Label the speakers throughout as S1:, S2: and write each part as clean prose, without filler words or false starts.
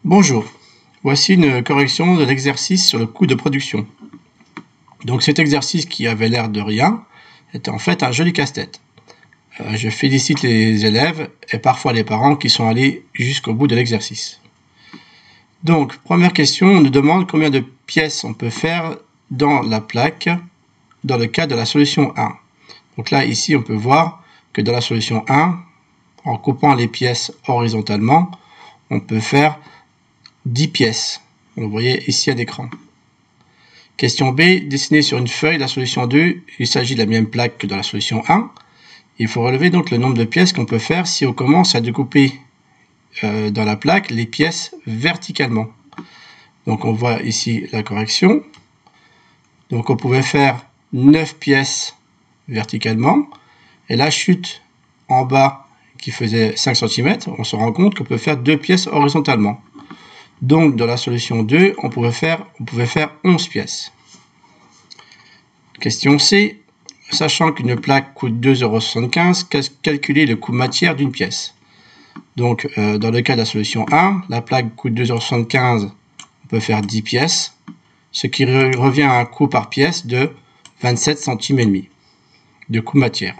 S1: Bonjour, voici une correction de l'exercice sur le coût de production. Donc cet exercice qui avait l'air de rien était en fait un joli casse-tête. Je félicite les élèves et parfois les parents qui sont allés jusqu'au bout de l'exercice. Donc première question, on nous demande combien de pièces on peut faire dans la plaque dans le cas de la solution 1. Donc là ici on peut voir que dans la solution 1, en coupant les pièces horizontalement, on peut faire 10 pièces. Vous le voyez ici à l'écran. Question B, dessiner sur une feuille la solution 2. Il s'agit de la même plaque que dans la solution 1. Il faut relever donc le nombre de pièces qu'on peut faire si on commence à découper dans la plaque les pièces verticalement. Donc on voit ici la correction. Donc on pouvait faire 9 pièces verticalement. Et la chute en bas qui faisait 5 cm, on se rend compte qu'on peut faire 2 pièces horizontalement. Donc, dans la solution 2, on pouvait faire 11 pièces. Question C. Sachant qu'une plaque coûte 2,75 €, calculer le coût matière d'une pièce. Donc, dans le cas de la solution 1, la plaque coûte 2,75 €, on peut faire 10 pièces, ce qui revient à un coût par pièce de 27 centimes et demi de coût matière.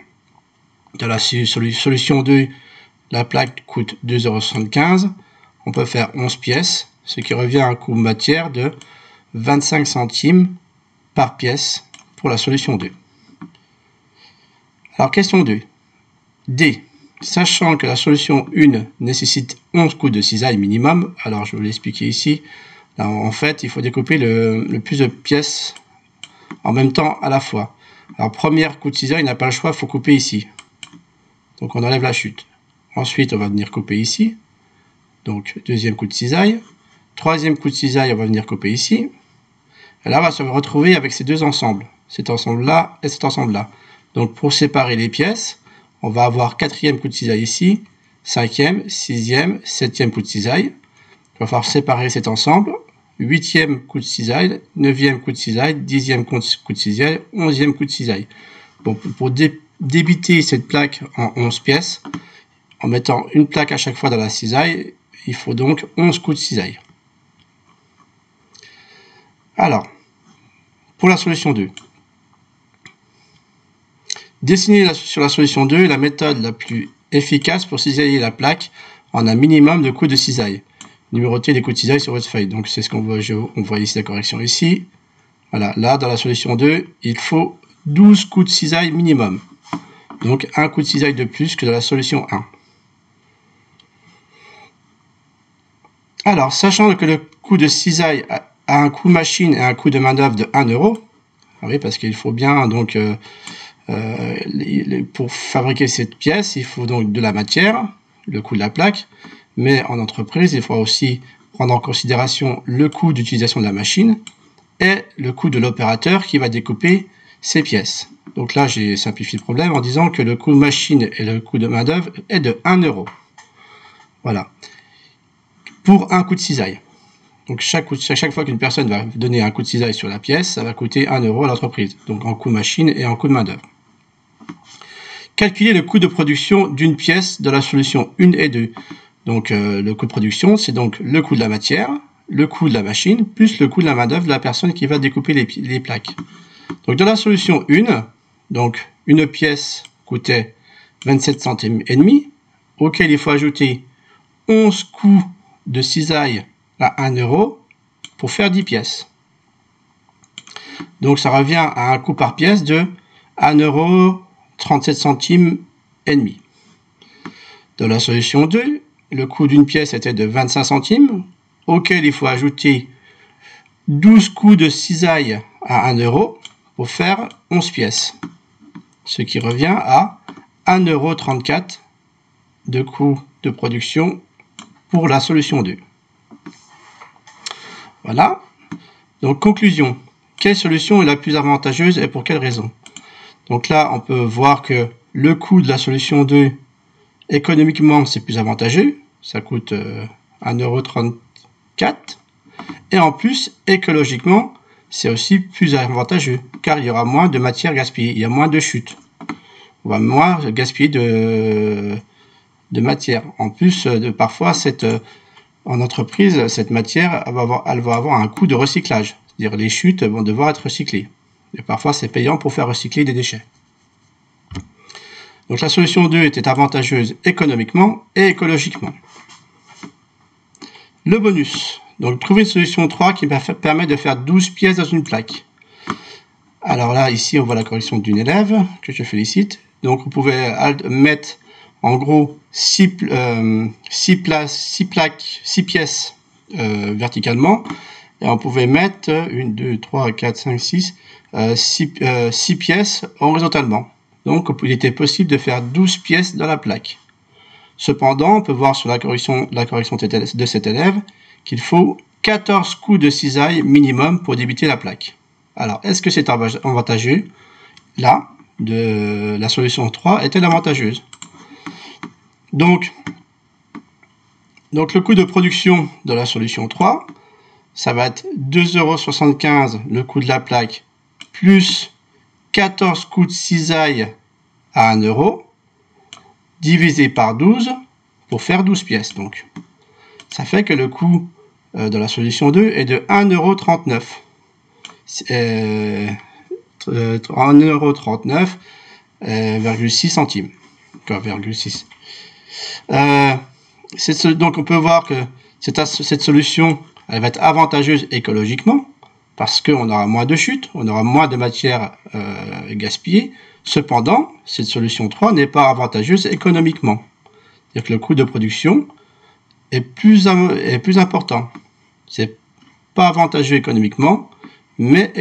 S1: Dans la solution 2, la plaque coûte 2,75 €, on peut faire 11 pièces, ce qui revient à un coût matière de 25 centimes par pièce pour la solution 2. Alors, question 2. D. Sachant que la solution 1 nécessite 11 coups de cisaille minimum, alors je vais vous l'expliquer ici. Alors, en fait, il faut découper le plus de pièces en même temps à la fois. Alors, premier coup de cisaille, il n'a pas le choix, il faut couper ici. Donc, on enlève la chute. Ensuite, on va venir couper ici. Donc, deuxième coup de cisaille. Troisième coup de cisaille, on va venir couper ici. Et là, on va se retrouver avec ces deux ensembles. Cet ensemble-là et cet ensemble-là. Donc, pour séparer les pièces, on va avoir quatrième coup de cisaille ici, cinquième, sixième, septième coup de cisaille. Il va falloir séparer cet ensemble. Huitième coup de cisaille, neuvième coup de cisaille, dixième coup de cisaille, onzième coup de cisaille. Bon, pour débiter cette plaque en 11 pièces, en mettant une plaque à chaque fois dans la cisaille, il faut donc 11 coups de cisaille. Alors, pour la solution 2. Dessiner sur la solution 2 la méthode la plus efficace pour cisailler la plaque en un minimum de coups de cisaille. Numéroter les coups de cisaille sur votre feuille. Donc c'est ce qu'on voit, on voit ici la correction ici. Voilà, là dans la solution 2, il faut 12 coups de cisaille minimum. Donc un coup de cisaille de plus que dans la solution 1. Alors, sachant que le coût de cisaille a un coût machine et un coût de main-d'œuvre de 1 €, oui, parce qu'il faut bien, donc, pour fabriquer cette pièce, il faut donc de la matière, le coût de la plaque, mais en entreprise, il faut aussi prendre en considération le coût d'utilisation de la machine et le coût de l'opérateur qui va découper ces pièces. Donc là, j'ai simplifié le problème en disant que le coût machine et le coût de main-d'œuvre est de 1 €. Voilà. Pour un coup de cisaille. Donc chaque fois qu'une personne va donner un coup de cisaille sur la pièce, ça va coûter 1 € à l'entreprise. Donc en coût machine et en coût de main-d'œuvre. Calculer le coût de production d'une pièce dans la solution 1 et 2. Donc le coût de production, c'est donc le coût de la matière, le coût de la machine, plus le coût de la main-d'œuvre de la personne qui va découper les plaques. Donc dans la solution 1, donc une pièce coûtait 27 centimes et demi, auquel il faut ajouter 11 coups de cisaille à 1 € pour faire 10 pièces. Donc ça revient à un coût par pièce de 1,37 € et demi. Dans la solution 2, le coût d'une pièce était de 25 centimes, auquel il faut ajouter 12 coups de cisaille à 1 € pour faire 11 pièces. Ce qui revient à 1,34 € de coût de production pour la solution 2. Voilà. Donc, conclusion. Quelle solution est la plus avantageuse et pour quelle raison? Donc là, on peut voir que le coût de la solution 2, économiquement, c'est plus avantageux. Ça coûte 1,34 €. Et en plus, écologiquement, c'est aussi plus avantageux, car il y aura moins de matière gaspillée, il y a moins de chutes. On va moins gaspiller de matière. En plus, parfois, en entreprise, cette matière elle va avoir un coût de recyclage. C'est-à-dire les chutes vont devoir être recyclées. Et parfois, c'est payant pour faire recycler des déchets. Donc la solution 2 était avantageuse économiquement et écologiquement. Le bonus. Donc trouver une solution 3 qui permet de faire 12 pièces dans une plaque. Alors là, ici, on voit la correction d'une élève, que je félicite. Donc on pouvait mettre en gros 6 pièces verticalement. Et on pouvait mettre 1, 2, 3, 4, 5, 6, 6 pièces horizontalement. Donc il était possible de faire 12 pièces dans la plaque. Cependant, on peut voir sur la correction de cet élève qu'il faut 14 coups de cisaille minimum pour débiter la plaque. Alors, est-ce que c'est avantageux? Là, la solution 3 est-elle avantageuse? Donc, le coût de production de la solution 3, ça va être 2,75 € le coût de la plaque, plus 14 coups de cisaille à 1 €, divisé par 12 pour faire 12 pièces. Donc, ça fait que le coût de la solution 2 est de 1,39 €. 1,39,6 centimes. 6. Donc on peut voir que cette solution elle va être avantageuse écologiquement parce qu'on aura moins de chutes, on aura moins de matière gaspillée. Cependant, cette solution 3 n'est pas avantageuse économiquement. C'est-à-dire que le coût de production est plus important. C'est pas avantageux économiquement, mais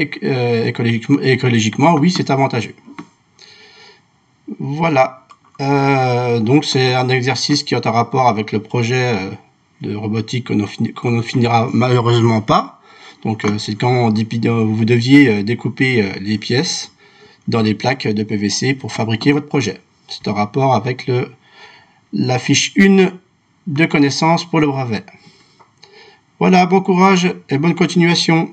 S1: écologiquement, oui, c'est avantageux. Voilà. Donc c'est un exercice qui a un rapport avec le projet de robotique qu'on ne finira malheureusement pas. Donc c'est quand vous deviez découper les pièces dans les plaques de PVC pour fabriquer votre projet. C'est un rapport avec la fiche 1 de connaissances pour le brevet. Voilà, bon courage et bonne continuation.